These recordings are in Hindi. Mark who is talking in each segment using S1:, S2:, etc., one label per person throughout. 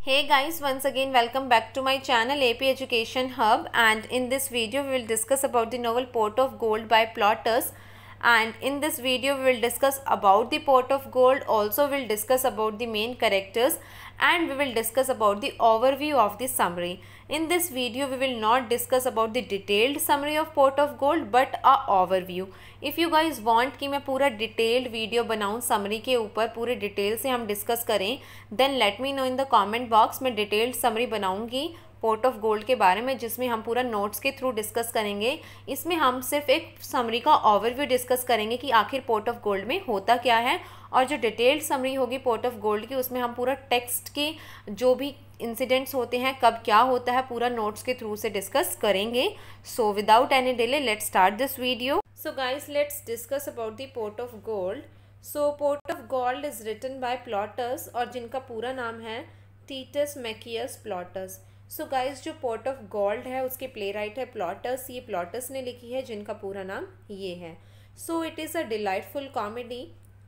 S1: Hey guys, once again welcome back to my channel AP Education Hub, and in this video we will discuss about the novel Pot of Gold by Plautus. And in this video we will discuss about the Pot of Gold, also we will discuss about the main characters, and we will discuss about the overview of the summary. In this video we will not discuss about the detailed summary of Pot of Gold but a overview. If you guys want कि मैं पूरा डिटेल्ड वीडियो बनाऊँ समरी के ऊपर, पूरे डिटेल से हम डिस्कस करें, then let me know in the comment box. मैं डिटेल्ड समरी बनाऊँगी पोर्ट ऑफ गोल्ड के बारे में, जिसमें हम पूरा नोट्स के थ्रू डिस्कस करेंगे. इसमें हम सिर्फ एक समरी का ओवरव्यू डिस्कस करेंगे कि आखिर पोर्ट ऑफ गोल्ड में होता क्या है, और जो डिटेल्ड समरी होगी पोर्ट ऑफ गोल्ड की उसमें हम पूरा टेक्स्ट के जो भी इंसिडेंट्स होते हैं, कब क्या होता है, पूरा नोट्स के थ्रू से डिस्कस करेंगे. So without any delay let's start this video. So guys, let's discuss about the Pot of Gold. So Pot of Gold is written by Plautus, और जिनका पूरा नाम है Titus Macius Plautus. So guys, जो Pot of Gold है उसके प्ले राइट है Plautus. ये Plautus ने लिखी है, जिनका पूरा नाम ये है. So it is a delightful comedy.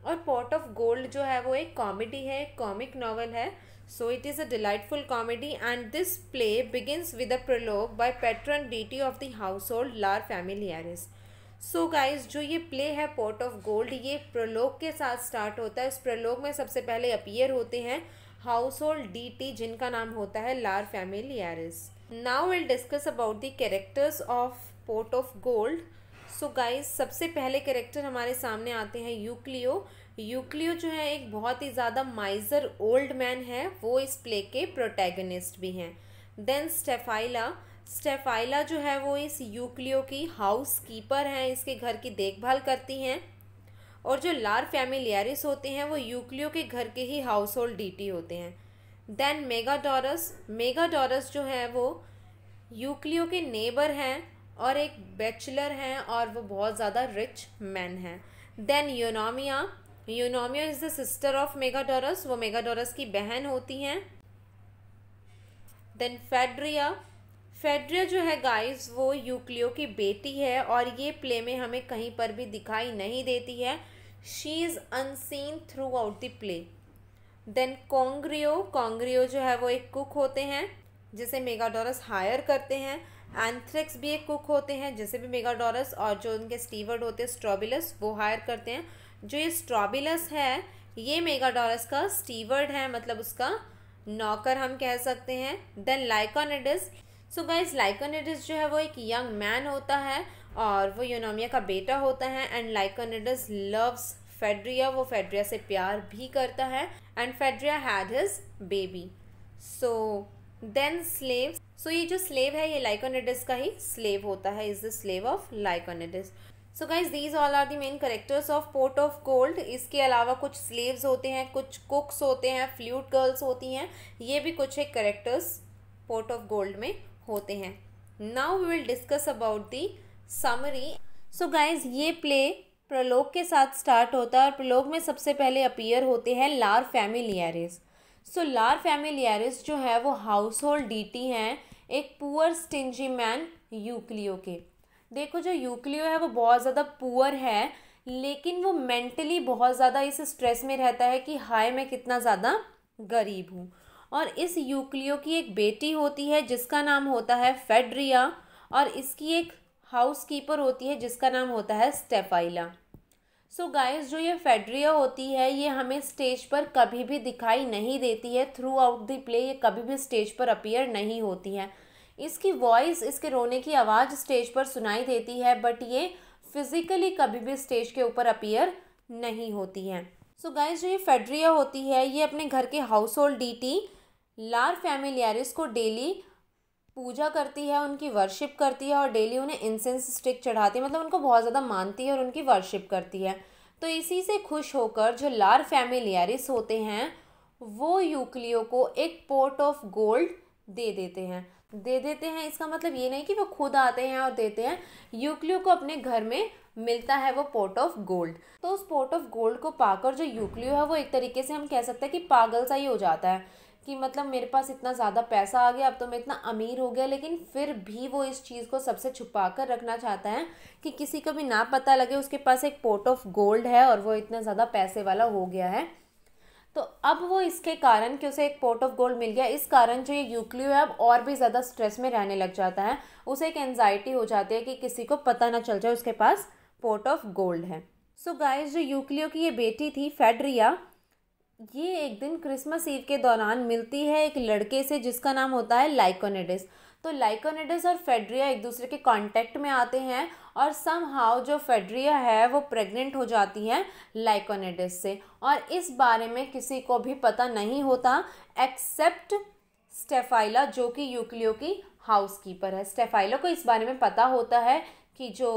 S1: और Pot of Gold जो है वो एक कॉमेडी है, एक कॉमिक नॉवल है. So it is a delightful comedy, and this play begins with a prologue by patron deity of the household Lar Familiaris. So guys, जो ये प्ले है पोर्ट ऑफ गोल्ड, ये प्रोलोग के साथ स्टार्ट होता है. इस प्रोलोग में सबसे पहले अपीयर होते हैं हाउस होल्ड डीटी, जिनका नाम होता है लार फैमिलियारिस. Now will discuss about the characters of pot of gold. So guys, सबसे पहले कैरेक्टर हमारे सामने आते हैं यूक्लियो. यूक्लियो जो है एक बहुत ही ज़्यादा माइजर ओल्ड मैन है, वो इस प्ले के प्रोटैगनिस्ट भी हैं. देन स्टेफाइला जो है वो इस यूक्लियो की हाउस कीपर हैं, इसके घर की देखभाल करती हैं. और जो लार फैमिलियारिस होते हैं वो यूक्लियो के घर के ही हाउस होल्ड डीटी होते हैं. देन मेगाडोरस जो है वो यूक्लियो के नेबर हैं और एक बैचलर हैं, और वो बहुत ज़्यादा रिच मैन हैं. Then Eunomia is the sister of Megadorus, वो मेगाडोरस की बहन होती हैं. देन फेड्रिया जो है गाइस वो यूक्लियो की बेटी है, और ये प्ले में हमें कहीं पर भी दिखाई नहीं देती है. She is unseen throughout the play. Then Congrio जो है वो एक कुक होते हैं, जिसे मेगाडोरस हायर करते हैं. एंथ्रेक्स भी एक कुक होते हैं, जिसे भी मेगाडोरस और जो उनके स्टीवर्ड होते हैं स्ट्रॉबिलस, वो हायर करते हैं. जो ये स्ट्रॉबिलस है ये मेगाडोरस का स्टीवर्ड है, मतलब उसका नौकर हम कह सकते हैं. देन लाइकोनिडस. सो गाइज, लाइकोनिडस जो है वो एक यंग मैन होता है, और वो यूनोमिया का बेटा होता है. एंड लाइकोनिडस लव्स फेड्रिया, वो फेड्रिया से प्यार भी करता है. And Phaedria had his baby. So then slaves. So ये जो स्लेव है ये लाइकोनिडस का ही स्लेव होता है, is the slave of Lyconides. So guys, these all are the main characters of pot of gold. इसके अलावा कुछ स्लेव्स होते हैं, कुछ कुक्स होते हैं, फ्लूट गर्ल्स होती हैं, ये भी कुछ एक करेक्टर्स पोर्ट ऑफ गोल्ड में होते हैं. Now we will discuss about the summary. So guys, ये प्ले प्रोलोग के साथ स्टार्ट होता है, और प्रोलोग में सबसे पहले अपीयर होते हैं लार फैमिलियारिस. सो लार फैमिलियारिस जो है वो हाउस होल्ड डीटी हैं, एक पुअर स्टिंजी मैन यूक्लियो के. देखो, जो यूक्लियो है वो बहुत ज़्यादा पुअर है, लेकिन वो मेंटली बहुत ज़्यादा इस स्ट्रेस में रहता है कि हाय मैं कितना ज़्यादा गरीब हूँ. और इस यूक्लियो की एक बेटी होती है जिसका नाम होता है फेड्रिया, और इसकी एक हाउस कीपर होती है जिसका नाम होता है स्टेफाइला. सो गाइस, जो ये फेड्रिया होती है ये हमें स्टेज पर कभी भी दिखाई नहीं देती है. थ्रू आउट द प्ले ये कभी भी स्टेज पर अपीयर नहीं होती है. इसकी वॉइस, इसके रोने की आवाज़ स्टेज पर सुनाई देती है, बट ये फिजिकली कभी भी स्टेज के ऊपर अपीयर नहीं होती है. सो गाइस, जो ये फेड्रिया होती है ये अपने घर के हाउस होल्ड डीटी लार फैमिलियारिस को डेली पूजा करती है, उनकी वर्शिप करती है, और डेली उन्हें इंसेंस स्टिक चढ़ाती है, मतलब उनको बहुत ज़्यादा मानती है और उनकी वर्शिप करती है. तो इसी से खुश होकर जो लार फैमिलियारिस होते हैं वो यूक्लियो को एक पोर्ट ऑफ गोल्ड दे देते हैं. इसका मतलब ये नहीं कि वो खुद आते हैं और देते हैं, यूक्लियो को अपने घर में मिलता है वो पोर्ट ऑफ गोल्ड. तो उस पोर्ट ऑफ गोल्ड को पाकर जो यूक्लियो है वो एक तरीके से हम कह सकते हैं कि पागल सा ही हो जाता है कि मतलब मेरे पास इतना ज़्यादा पैसा आ गया, अब तो मैं इतना अमीर हो गया, लेकिन फिर भी वो इस चीज़ को सबसे छुपा कर रखना चाहता है कि किसी को भी ना पता लगे उसके पास एक पोर्ट ऑफ गोल्ड है और वो इतना ज़्यादा पैसे वाला हो गया है. तो अब वो इसके कारण कि उसे एक पॉट ऑफ गोल्ड मिल गया, इस कारण जो ये यूक्लियो है अब और भी ज़्यादा स्ट्रेस में रहने लग जाता है। उसे एक एंजाइटी हो जाती है कि किसी को पता ना चल जाए उसके पास पॉट ऑफ गोल्ड है। सो गाइस, जो यूक्लियो की ये बेटी थी फेड्रिया, ये एक दिन क्रिसमस ईव के दौरान मिलती है एक लड़के से जिसका नाम होता है लाइकोनिडिस। तो लाइकोनिडिस और फेड्रिया एक दूसरे के कांटेक्ट में आते हैं और समहाउ जो फेड्रिया है वो प्रेग्नेंट हो जाती है लाइकोनिडिस से, और इस बारे में किसी को भी पता नहीं होता एक्सेप्ट स्टेफाइला, जो कि यूक्लियो की हाउसकीपर है। स्टेफाइला को इस बारे में पता होता है कि जो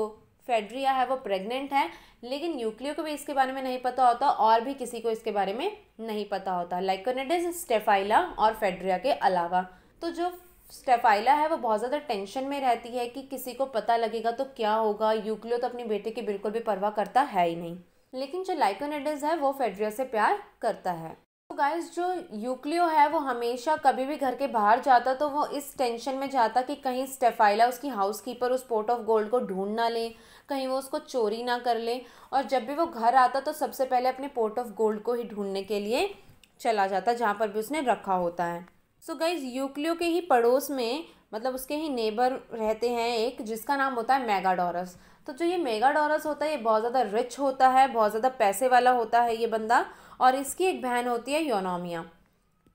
S1: फेड्रिया है वो प्रेग्नेंट है, लेकिन यूक्लियो को भी इसके बारे में नहीं पता होता और भी किसी को इसके बारे में नहीं पता होता, लाइकोनिडिस, स्टेफाइला और फेड्रिया के अलावा। तो जो स्टेफाइला है वो बहुत ज़्यादा टेंशन में रहती है कि किसी को पता लगेगा तो क्या होगा। यूक्लियो तो अपनी बेटे की बिल्कुल भी परवाह करता है ही नहीं, लेकिन जो लाइकोनिडिस है वो फेड्रिया से प्यार करता है। तो गाइस, जो यूक्लियो है वो हमेशा कभी भी घर के बाहर जाता तो वो इस टेंशन में जाता कि कहीं स्टेफाइला, उसकी हाउसकीपर, उस पॉट ऑफ गोल्ड को ढूंढ ना ले, कहीं वो उसको चोरी ना कर ले। और जब भी वो घर आता तो सबसे पहले अपने पॉट ऑफ गोल्ड को ही ढूंढने के लिए चला जाता जहाँ पर भी उसने रखा होता है। सो गाइज, यूक्लियो के ही पड़ोस में, मतलब उसके ही नेबर रहते हैं एक जिसका नाम होता है मेगाडोरस। तो जो ये मेगाडोरस होता है ये बहुत ज़्यादा रिच होता है, बहुत ज़्यादा पैसे वाला होता है ये बंदा, और इसकी एक बहन होती है यूनोमिया।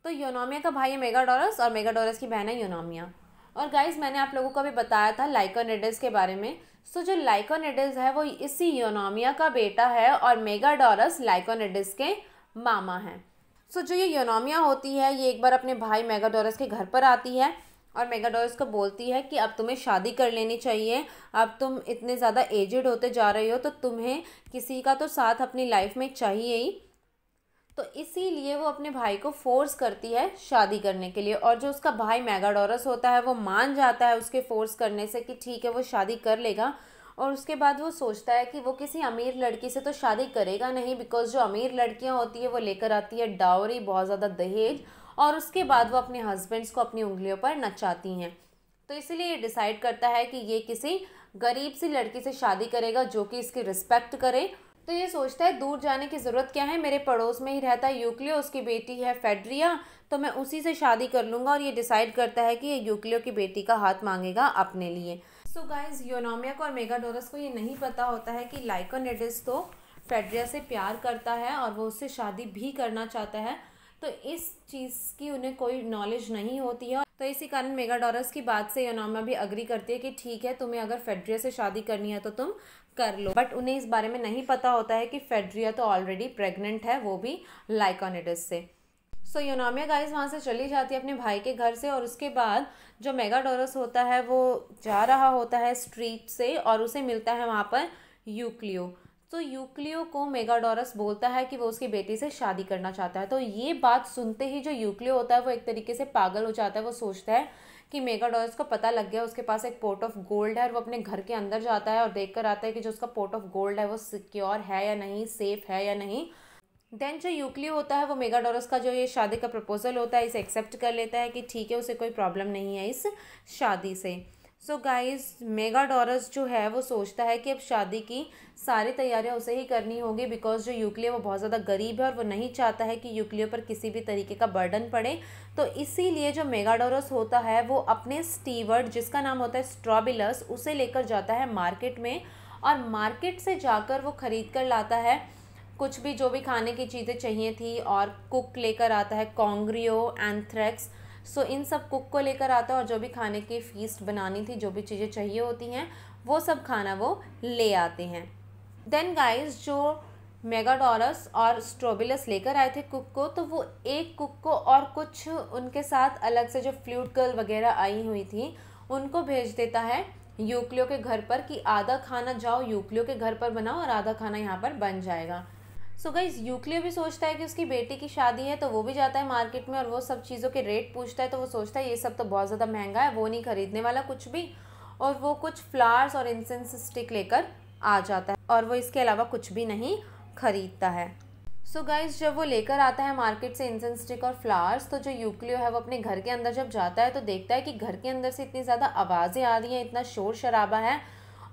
S1: तो यूनोमिया का भाई है मेगाडोरस और मेगाडोरस की बहन है यूनोमिया। और गाइज, मैंने आप लोगों को अभी बताया था लाइकोनिडिस के बारे में। सो जो लाइकोनिडिस है वो इसी यूनोमिया का बेटा है और मेगाडोरस लाइकोनिडिस के मामा हैं। सो जो ये यूनोमिया होती है ये एक बार अपने भाई मेगाडोरस के घर पर आती है और मेगाडोरस को बोलती है कि अब तुम्हें शादी कर लेनी चाहिए, अब तुम इतने ज़्यादा एजेड होते जा रही हो तो तुम्हें किसी का तो साथ अपनी लाइफ में चाहिए ही। तो इसीलिए वो अपने भाई को फोर्स करती है शादी करने के लिए, और जो उसका भाई मेगाडोरस होता है वो मान जाता है उसके फोर्स करने से कि ठीक है वो शादी कर लेगा। और उसके बाद वो सोचता है कि वो किसी अमीर लड़की से तो शादी करेगा नहीं, बिकॉज जो अमीर लड़कियां होती है वो लेकर आती है डाउरी, बहुत ज़्यादा दहेज, और उसके बाद वो अपने हस्बैंड्स को अपनी उंगलियों पर नचाती हैं। तो इसीलिए ये डिसाइड करता है कि ये किसी गरीब सी लड़की से शादी करेगा जो कि इसकी रिस्पेक्ट करे। तो ये सोचता है दूर जाने की ज़रूरत क्या है, मेरे पड़ोस में ही रहता है यूक्लियो, उसकी बेटी है फेड्रिया, तो मैं उसी से शादी कर लूँगा। और ये डिसाइड करता है कि ये यूक्लियो की बेटी का हाथ मांगेगा अपने लिए। सो गाइज, यूनोमिया को और मेगाडोरस को ये नहीं पता होता है कि लाइकोनिडिस तो फेड्रिया से प्यार करता है और वो उससे शादी भी करना चाहता है। तो इस चीज़ की उन्हें कोई नॉलेज नहीं होती है। तो इसी कारण मेगाडोरस की बात से यूनोमिया भी अग्री करती है कि ठीक है, तुम्हें अगर फेड्रिया से शादी करनी है तो तुम कर लो। बट उन्हें इस बारे में नहीं पता होता है कि फेड्रिया तो ऑलरेडी प्रेग्नेंट है, वो भी लाइकोनिडिस से। सो यूनोमिया गाइस वहाँ से चली जाती है अपने भाई के घर से, और उसके बाद जो मेगाडोरस होता है वो जा रहा होता है स्ट्रीट से और उसे मिलता है वहाँ पर यूक्लियो। तो यूक्लियो को मेगाडोरस बोलता है कि वो उसकी बेटी से शादी करना चाहता है। तो ये बात सुनते ही जो यूक्लियो होता है वो एक तरीके से पागल हो जाता है। वो सोचता है कि मेगाडोरस को पता लग गया उसके पास एक पॉट ऑफ गोल्ड है, और वो अपने घर के अंदर जाता है और देख कर आता है कि जो उसका पॉट ऑफ गोल्ड है वो सिक्योर है या नहीं, सेफ है या नहीं। देन जो यूक्लियो होता है वो मेगाडोरस का जो ये शादी का प्रपोजल होता है इसे एक्सेप्ट कर लेता है कि ठीक है, उसे कोई प्रॉब्लम नहीं है इस शादी से। सो गाइज, मेगाडोरस जो है वो सोचता है कि अब शादी की सारी तैयारियां उसे ही करनी होगी, बिकॉज जो यूक्लियो वो बहुत ज़्यादा गरीब है और वो नहीं चाहता है कि यूक्लियो पर किसी भी तरीके का बर्डन पड़े। तो इसीलिए जो मेगाडोरस होता है वो अपने स्टीवर्ड जिसका नाम होता है स्ट्रॉबिलस उसे लेकर जाता है मार्केट में, और मार्केट से जाकर वो ख़रीद कर लाता है कुछ भी जो भी खाने की चीज़ें चाहिए थी, और कुक लेकर आता है कॉन्ग्रियो, एंथ्रेक्स। सो इन सब कुक को लेकर आता है और जो भी खाने की फीस्ट बनानी थी, जो भी चीज़ें चाहिए होती हैं वो सब खाना वो ले आते हैं। देन गाइस, जो मेगाडोरस और स्ट्रोबिलस लेकर आए थे कुक को, तो वो एक कुक को और कुछ उनके साथ अलग से जो फ्लूट गर्ल वगैरह आई हुई थी उनको भेज देता है यूक्लियो के घर पर कि आधा खाना जाओ यूक्लियो के घर पर बनाओ और आधा खाना यहाँ पर बन जाएगा। सो गाइस, यूक्लियो भी सोचता है कि उसकी बेटी की शादी है, तो वो भी जाता है मार्केट में और वो सब चीज़ों के रेट पूछता है। तो वो सोचता है ये सब तो बहुत ज़्यादा महंगा है, वो नहीं खरीदने वाला कुछ भी, और वो कुछ फ्लावर्स और इंसेंस स्टिक लेकर आ जाता है और वो इसके अलावा कुछ भी नहीं खरीदता है। सो गाइस, जब वो लेकर आता है मार्केट से इंसेंस स्टिक और फ्लावर्स, तो जो यूक्लियो है वो अपने घर के अंदर जब जाता है तो देखता है कि घर के अंदर से इतनी ज़्यादा आवाज़ें आ रही हैं, इतना शोर शराबा है।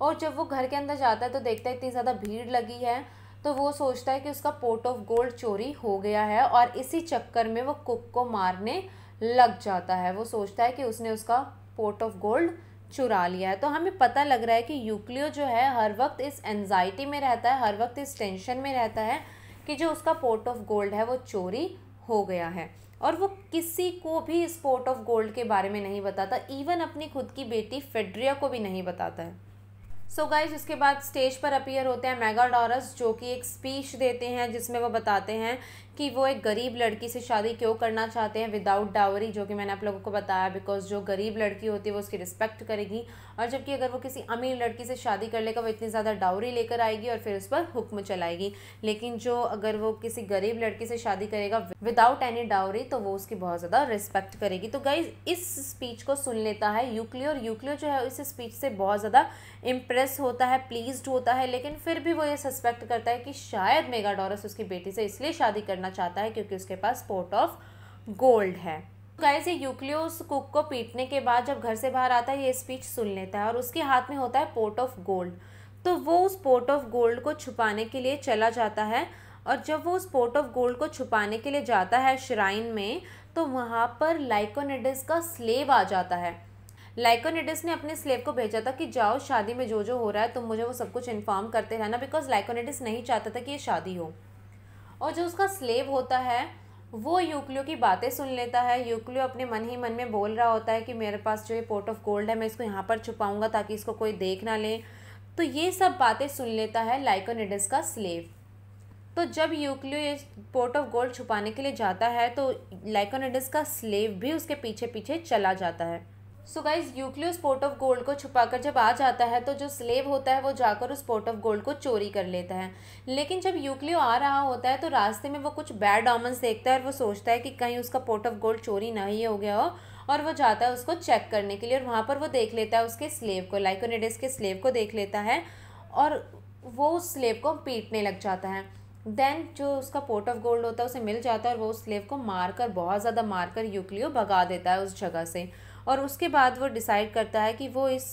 S1: और जब वो घर के अंदर जाता है तो देखता है इतनी ज़्यादा भीड़ लगी है। तो वो सोचता है कि उसका पोर्ट ऑफ गोल्ड चोरी हो गया है और इसी चक्कर में वो कुक को मारने लग जाता है। वो सोचता है कि उसने उसका पोर्ट ऑफ गोल्ड चुरा लिया है। तो हमें पता लग रहा है कि यूक्लियो जो है हर वक्त इस एंजाइटी में रहता है, हर वक्त इस टेंशन में रहता है कि जो उसका पोर्ट ऑफ गोल्ड है वो चोरी हो गया है। और वो किसी को भी इस पोर्ट ऑफ गोल्ड के बारे में नहीं बताता, इवन अपनी खुद की बेटी फेड्रिया को भी नहीं बताता है। सो गाइज उसके बाद स्टेज पर अपीयर होते हैं मेगाडोरस, जो कि एक स्पीच देते हैं जिसमें वो बताते हैं कि वो एक गरीब लड़की से शादी क्यों करना चाहते हैं विदाउट डावरी, जो कि मैंने आप लोगों को बताया बिकॉज जो गरीब लड़की होती है वो उसकी रिस्पेक्ट करेगी, और जबकि अगर वो किसी अमीर लड़की से शादी कर लेगा वो इतनी ज़्यादा डावरी लेकर आएगी और फिर उस पर हुक्म चलाएगी। लेकिन जो अगर वो किसी गरीब लड़की से शादी करेगा विदाउट एनी डावरी तो वो उसकी बहुत ज़्यादा रिस्पेक्ट करेगी। तो गाइज इस स्पीच को सुन लेता है यूक्लियो, और यूक्लियो जो है इस स्पीच से बहुत ज़्यादा इम्प्रेस होता है, प्लीज्ड होता है, लेकिन फिर भी वो ये सस्पेक्ट करता है कि शायद मेगाडोरस उसकी बेटी से इसलिए शादी करना चाहता है क्योंकि उसके पास पोर्ट ऑफ गोल्ड है। गाइस ये यूक्लियो उस कुक को पीटने के बाद जब घर से बाहर आता है ये स्पीच सुन लेता है और उसके हाथ में होता है पोर्ट ऑफ गोल्ड। तो वो उस पोर्ट ऑफ गोल्ड को छुपाने के लिए चला जाता है, और जब वो उस पोर्ट ऑफ गोल्ड को छुपाने के लिए जाता है श्राइन में, तो वहाँ पर लाइकोनिडिस का स्लेव आ जाता है। लाइकोनिडिस ने अपने स्लेव को भेजा था कि जाओ शादी में जो जो हो रहा है तुम मुझे वो सब कुछ इन्फॉर्म करते रहना, बिकॉज लाइकोनिडिस नहीं चाहता था कि ये शादी हो। और जो उसका स्लेव होता है वो यूक्लियो की बातें सुन लेता है। यूक्लियो अपने मन ही मन में बोल रहा होता है कि मेरे पास जो ये पोर्ट ऑफ गोल्ड है मैं इसको यहाँ पर छुपाऊंगा ताकि इसको कोई देख ना ले। तो ये सब बातें सुन लेता है लाइकोनिडिस का स्लेव। तो जब यूक्लियो ये पोर्ट ऑफ गोल्ड छुपाने के लिए जाता है तो लाइकोनिडिस का स्लेव भी उसके पीछे पीछे चला जाता है। सो गाइज यूक्लियो उस पोर्ट ऑफ गोल्ड को छुपाकर जब आ जाता है तो जो स्लेव होता है वो जाकर उस पोर्ट ऑफ गोल्ड को चोरी कर लेता है। लेकिन जब यूक्लियो आ रहा होता है तो रास्ते में वो कुछ बैड ऑमन्स देखता है और वो सोचता है कि कहीं उसका पोर्ट ऑफ गोल्ड चोरी नहीं हो गया हो, और वो जाता है उसको चेक करने के लिए। और वहाँ पर वो देख लेता है उसके स्लेव को, लाइकोनिडिस के स्लेव को देख लेता है और वो उस स्लेव को पीटने लग जाता है। देन जो उसका पोर्ट ऑफ गोल्ड होता है उसे मिल जाता है और वो उस स्लेव को मारकर, बहुत ज़्यादा मारकर यूक्लियो भगा देता है उस जगह से। और उसके बाद वो डिसाइड करता है कि वो इस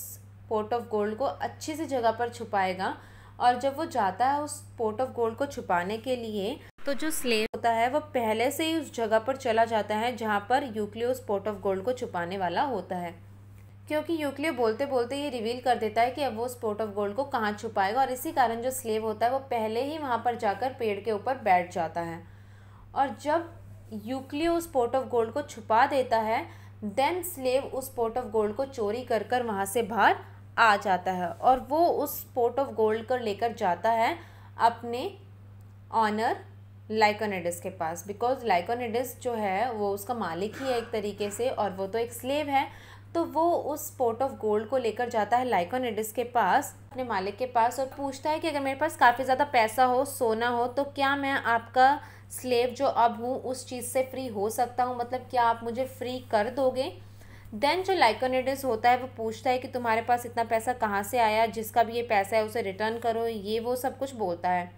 S1: पोर्ट ऑफ गोल्ड को अच्छी सी जगह पर छुपाएगा। और जब वो जाता है उस पोर्ट ऑफ गोल्ड को छुपाने के लिए तो जो स्लेव होता है वो पहले से ही उस जगह पर चला जाता है जहाँ पर यूक्लियो उस पोर्ट ऑफ गोल्ड को छुपाने वाला होता है, क्योंकि यूक्लियो बोलते बोलते ये रिवील कर देता है कि अब वो उस पोर्ट ऑफ गोल्ड को कहाँ छुपाएगा। और इसी कारण जो स्लेव होता है वो पहले ही वहाँ पर जाकर पेड़ के ऊपर बैठ जाता है। और जब यूक्लियो उस पोर्ट ऑफ गोल्ड को छुपा देता है देन स्लेव उस पोर्ट ऑफ गोल्ड को चोरी कर कर वहाँ से बाहर आ जाता है और वो उस पोर्ट ऑफ गोल्ड को लेकर जाता है अपने ऑनर लाइकोनिडिस के पास, बिकॉज लाइकोनिडिस जो है वो उसका मालिक ही है एक तरीके से और वो तो एक स्लेव है। तो वो उस पोर्ट ऑफ गोल्ड को लेकर जाता है लाइकोनिडिस के पास, अपने मालिक के पास, और पूछता है कि अगर मेरे पास काफ़ी ज़्यादा पैसा हो, सोना हो, तो क्या मैं आपका स्लेव जो अब हूँ उस चीज़ से फ्री हो सकता हूँ, मतलब क्या आप मुझे फ्री कर दोगे। देन जो लाइकोनिडिस होता है वो पूछता है कि तुम्हारे पास इतना पैसा कहाँ से आया, जिसका भी ये पैसा है उसे रिटर्न करो, ये वो सब कुछ बोलता है।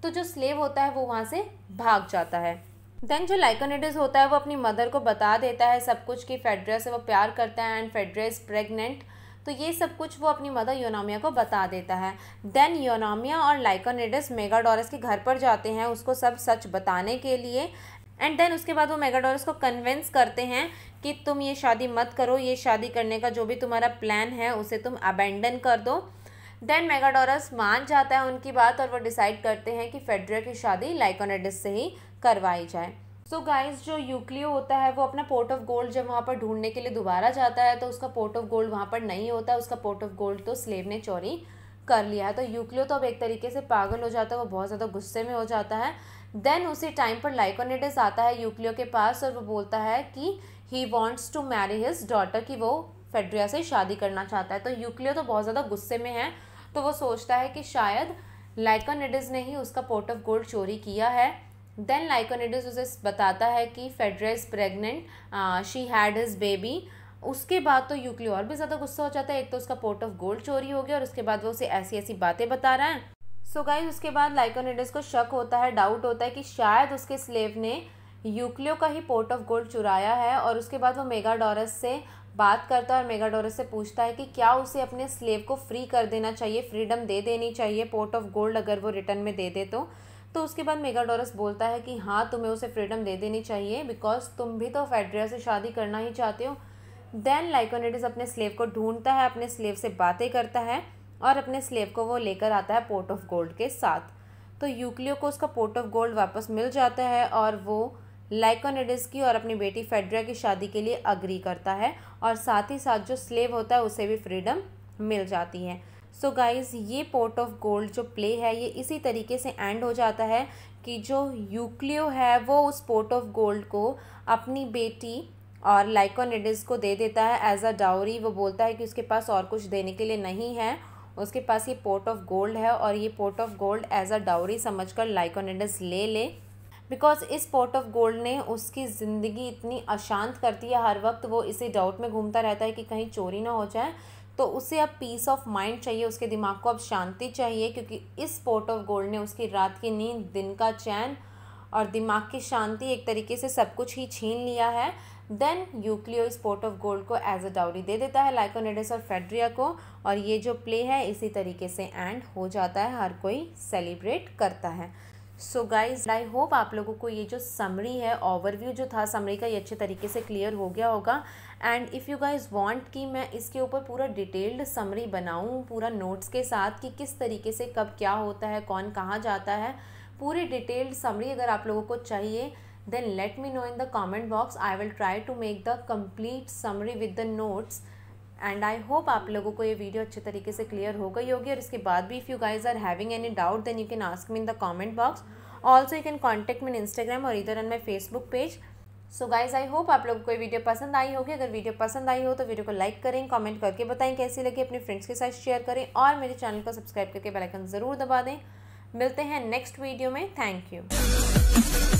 S1: तो जो स्लेव होता है वो वहाँ से भाग जाता है। देन जो लाइकोनिडिस होता है वो अपनी मदर को बता देता है सब कुछ कि फेड्रिया से वो प्यार करता है एंड फेड्रिया इज़ प्रेग्नेंट। तो ये सब कुछ वो अपनी मदर यूनोमिया को बता देता है। देन यूनोमिया और लाइकोनिडिस मेगाडोरस के घर पर जाते हैं उसको सब सच बताने के लिए। एंड देन उसके बाद वो मेगाडोरस को कन्विंस करते हैं कि तुम ये शादी मत करो, ये शादी करने का जो भी तुम्हारा प्लान है उसे तुम अबेंडन कर दो। देन मेगाडोरस मान जाता है उनकी बात और वो डिसाइड करते हैं कि फेड्रिया की शादी लाइकोनिडिस से ही करवाई जाए। सो गाइस जो यूक्लियो होता है वो अपना पोर्ट ऑफ गोल्ड जब वहाँ पर ढूंढने के लिए दोबारा जाता है तो उसका पोर्ट ऑफ गोल्ड वहाँ पर नहीं होता, उसका पोर्ट ऑफ गोल्ड तो स्लेव ने चोरी कर लिया है। तो यूक्लियो तो अब एक तरीके से पागल हो जाता है, वो बहुत ज़्यादा गुस्से में हो जाता है। देन उसी टाइम पर लाइकोनिडिस आता है यूक्लियो के पास और वो बोलता है कि he wants to marry his daughter, कि वो फेड्रिया से शादी करना चाहता है। तो यूक्लियो तो बहुत ज़्यादा गुस्से में है, तो वो सोचता है कि शायद लाइकोनिडिस ने ही उसका पोर्ट ऑफ गोल्ड चोरी किया है। देन लाइकोनिडिस उसे बताता है कि Phaedria is pregnant, she had his baby. उसके बाद तो यूक्लियो और भी ज़्यादा गुस्सा हो जाता है, एक तो उसका पोर्ट ऑफ गोल्ड चोरी हो गया और उसके बाद वो उसे ऐसी ऐसी बातें बता रहा है। सो गाइस उसके बाद लाइकोनिडिस को शक होता है, डाउट होता है कि शायद उसके स्लेव ने यूक्लियो का ही पोर्ट ऑफ गोल्ड चुराया है और उसके बाद वो मेगाडोरस से बात करता है और मेगाडोरस से पूछता है कि क्या उसे अपने स्लेव को फ्री कर देना चाहिए, फ्रीडम दे देनी चाहिए पोर्ट ऑफ गोल्ड अगर वो रिटर्न में दे दे तो उसके बाद मेगाडोरस बोलता है कि हाँ तुम्हें उसे फ्रीडम दे देनी चाहिए बिकॉज तुम भी तो फेड्रिया से शादी करना ही चाहते हो। देन लाइकोनिडिस अपने स्लेव को ढूंढता है, अपने स्लेव से बातें करता है और अपने स्लेव को वो लेकर आता है पोर्ट ऑफ गोल्ड के साथ। तो यूक्लियो को उसका पोर्ट ऑफ गोल्ड वापस मिल जाता है और वो लाइकोनिडिस की और अपनी बेटी फेड्रिया की शादी के लिए अग्री करता है और साथ ही साथ जो स्लेव होता है उसे भी फ्रीडम मिल जाती है। सो गाइज़ ये पोर्ट ऑफ गोल्ड जो प्ले है ये इसी तरीके से एंड हो जाता है कि जो यूक्लियो है वो उस पोर्ट ऑफ गोल्ड को अपनी बेटी और लाइकोनिडिस को दे देता है एज अ डाउरी। वो बोलता है कि उसके पास और कुछ देने के लिए नहीं है, उसके पास ये पोर्ट ऑफ गोल्ड है और ये pot of gold as a dowry समझकर लाइकोनिडिस ले बिकॉज इस पोर्ट ऑफ गोल्ड ने उसकी ज़िंदगी इतनी अशांत करती है, हर वक्त वो इसी डाउट में घूमता रहता है कि कहीं चोरी ना हो जाए। तो उसे अब पीस ऑफ माइंड चाहिए, उसके दिमाग को अब शांति चाहिए क्योंकि इस पोर्ट ऑफ गोल्ड ने उसकी रात की नींद, दिन का चैन और दिमाग की शांति एक तरीके से सब कुछ ही छीन लिया है। देन यूक्लियो इस पोर्ट ऑफ गोल्ड को एज अ डाउरी दे देता है लाइकोनिडिस और फेड्रिया को और ये जो प्ले है इसी तरीके से एंड हो जाता है, हर कोई सेलिब्रेट करता है। सो गाइज आई होप आप लोगों को ये जो समरी है, ओवरव्यू जो था समरी का, ये अच्छे तरीके से क्लियर हो गया होगा। And if you guys want कि मैं इसके ऊपर पूरा डिटेल्ड समरी बनाऊँ पूरा नोट्स के साथ कि किस तरीके से कब क्या होता है, कौन कहाँ जाता है, पूरी डिटेल्ड समरी अगर आप लोगों को चाहिए then let me know in the comment box. I will try to make the complete summary with the notes and I hope आप लोगों को ये वीडियो अच्छे तरीके से क्लियर हो गई होगी। और इसके बाद भी if you guys are having any doubt then you can ask me in the comment box. Also you can contact me in Instagram और इधर on my Facebook page. So guys I hope आप लोगों को ये वीडियो पसंद आई होगी। अगर वीडियो पसंद आई हो तो वीडियो को लाइक करें, कमेंट करके बताएं कैसी लगी, अपने फ्रेंड्स के साथ शेयर करें और मेरे चैनल को सब्सक्राइब करके बेल आइकन ज़रूर दबा दें। मिलते हैं नेक्स्ट वीडियो में। Thank you.